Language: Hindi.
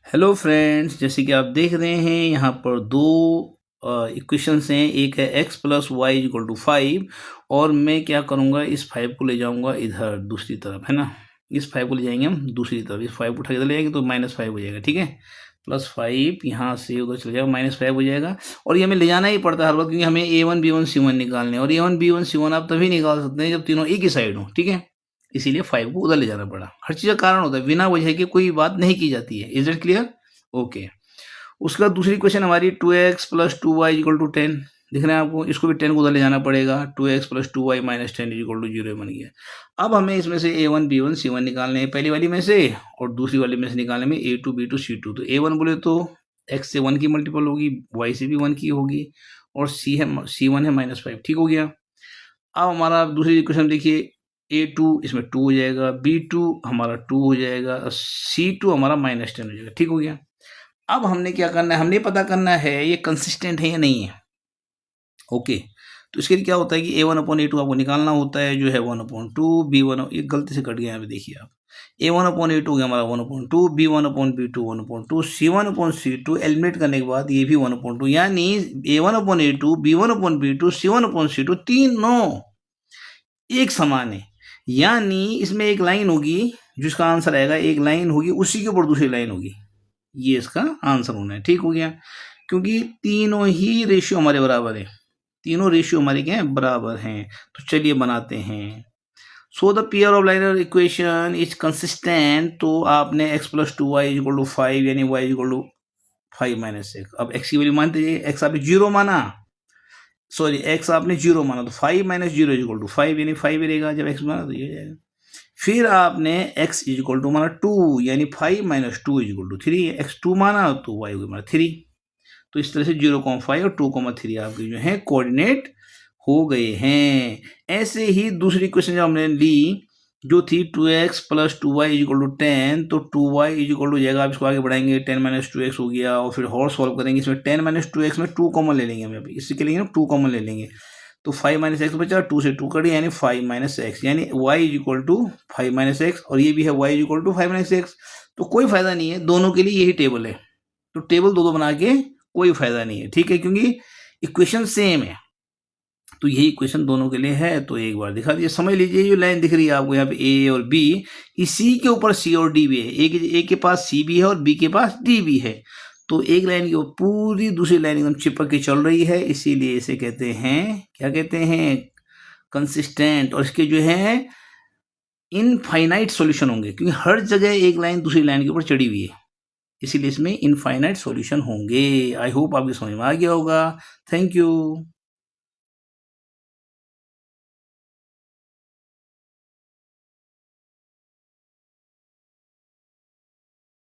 हेलो फ्रेंड्स, जैसे कि आप देख रहे हैं यहाँ पर दो इक्वेशंस हैं। एक है x plus y equal to 5 और मैं क्या करूँगा, इस 5 को ले जाऊँगा इधर दूसरी तरफ, है ना। इस 5 को ले जाएंगे हम दूसरी तरफ, इस 5 को उठा के इधर ले जाएंगे तो -5 हो जाएगा, ठीक है। +5 यहाँ से उधर चले जाएगा, -5 हो जाएगा। और ये हमें ले जाना ही पड़ता है हर वक्त, क्योंकि हमें a1 b1 c1 निकालने हैं। और a1 b1 c1 आप तभी निकाल सकते हैं जब तीनों एक ही साइड हो, ठीक है। इसीलिए 5 को उधर ले जाना पड़ा। हर चीज़ का कारण होता है, बिना वजह के कोई बात नहीं की जाती है। Is it clear? ओके। उसके बाद दूसरी क्वेश्चन हमारी 2x plus 2y equal to 10 दिख रहे हैं आपको। इसको भी 10 को उधर ले जाना पड़ेगा। 2x plus 2y minus 10 equal to 0 बन गया। अब हमें इसमें से a1 b1 c1 निकालने हैं, पहली वाली में से, और दूसरी वाली में से निकालने में a2 b2 c2। तो a1 बोले तो x से 1 की मल्टीपल होगी, y से भी 1 की होगी, और c1 है -5, ठीक हो गया। अब हमारा दूसरी इक्वेशन देखिए, a2 इसमें 2 हो जाएगा, b2 हमारा 2 हो जाएगा, c2 हमारा -10 हो जाएगा, ठीक हो गया। अब हमने क्या करना है, हमने पता करना है ये कंसिस्टेंट है या नहीं है। ओके, तो इसके लिए क्या होता है कि a1/a2 आपको निकालना होता है, जो है 1/2, b1, ये गलती से कट गया यहाँ पे, देखिए आप। a1/a2 हो गया हमारा 1/2, b1/b2 1/2, c1/c2 एलिमिनेट करने के बाद ये भी 1/2, यानी a1/a2, b1/b2, c1/c2 तीनों एक समान है। यानी इसमें एक लाइन होगी, जिसका आंसर आएगा, एक लाइन होगी, उसी के ऊपर दूसरी लाइन होगी। ये इसका आंसर होना है, ठीक हो गया। क्योंकि तीनों ही रेशियो हमारे बराबर है, तीनों रेशियो हमारे क्या है, बराबर हैं। तो चलिए बनाते हैं। So the pair of liner equation is consistent. तो आपने x plus 2y equal to 5 यानी y इक्वल टू 5 माइनस 6। अब x की वैल्यू मानते हैं, x आपने 0 माना, सॉरी x आपने 0 माना, तो 5 माइनस 0 इक्वल टू 5 यानी 5 रहेगा। जब x माना तो ये जाएगा। फिर आपने x इक्वल टू माना 2 यानी 5 माइनस 2 इक्वल टू 3, x 2 माना तो y माना 3। तो इस तरह से 0,5 और 2,3 आपके जो है कोऑर्डिनेट हो गए हैं। ऐसे ही दूसरी क्वेश्चन जो हमने ली, जो थी 2x plus 2y equal to 10, तो 2y इक्वल टू जाएगा, आप इसको आगे बढ़ाएंगे, 10 माइनस 2x हो गया। और फिर और सॉल्व करेंगे, इसमें 10 माइनस 2x में 2 कॉमन ले लेंगे हम, अभी इससे के लिए 2 कॉमन ले लेंगे, तो 5 माइनस एक्स बचा, 2 से 2 कट, यानी 5 माइनस एक्स, यानी y equal to 5 minus x, और ये भी है y equal to 5 minus x. तो कोई फायदा नहीं है, दोनों के लिए यही टेबल है। तो टेबल दो बना के कोई फायदा नहीं है, ठीक है, क्योंकि इक्वेशन सेम है। तो यही इक्वेशन दोनों के लिए है। तो एक बार दिखा दीजिए, समझ लीजिए, जो लाइन दिख रही है आपको यहाँ पे a और b, इसी के ऊपर c और d भी है। a के पास c भी है और b के पास d भी है। तो एक लाइन की पूरी दूसरी लाइन एकदम चिपक के चल रही है, इसीलिए इसे कहते हैं, क्या कहते हैं, कंसिस्टेंट। और इसके जो है इनफाइनाइट सॉल्यूशन होंगे, क्योंकि हर जगह एक लाइन दूसरी लाइन के ऊपर चढ़ी हुई है, इसीलिए इसमें इनफाइनाइट सॉल्यूशन होंगे। आई होप आपकी समझ में आ गया होगा। Thank you.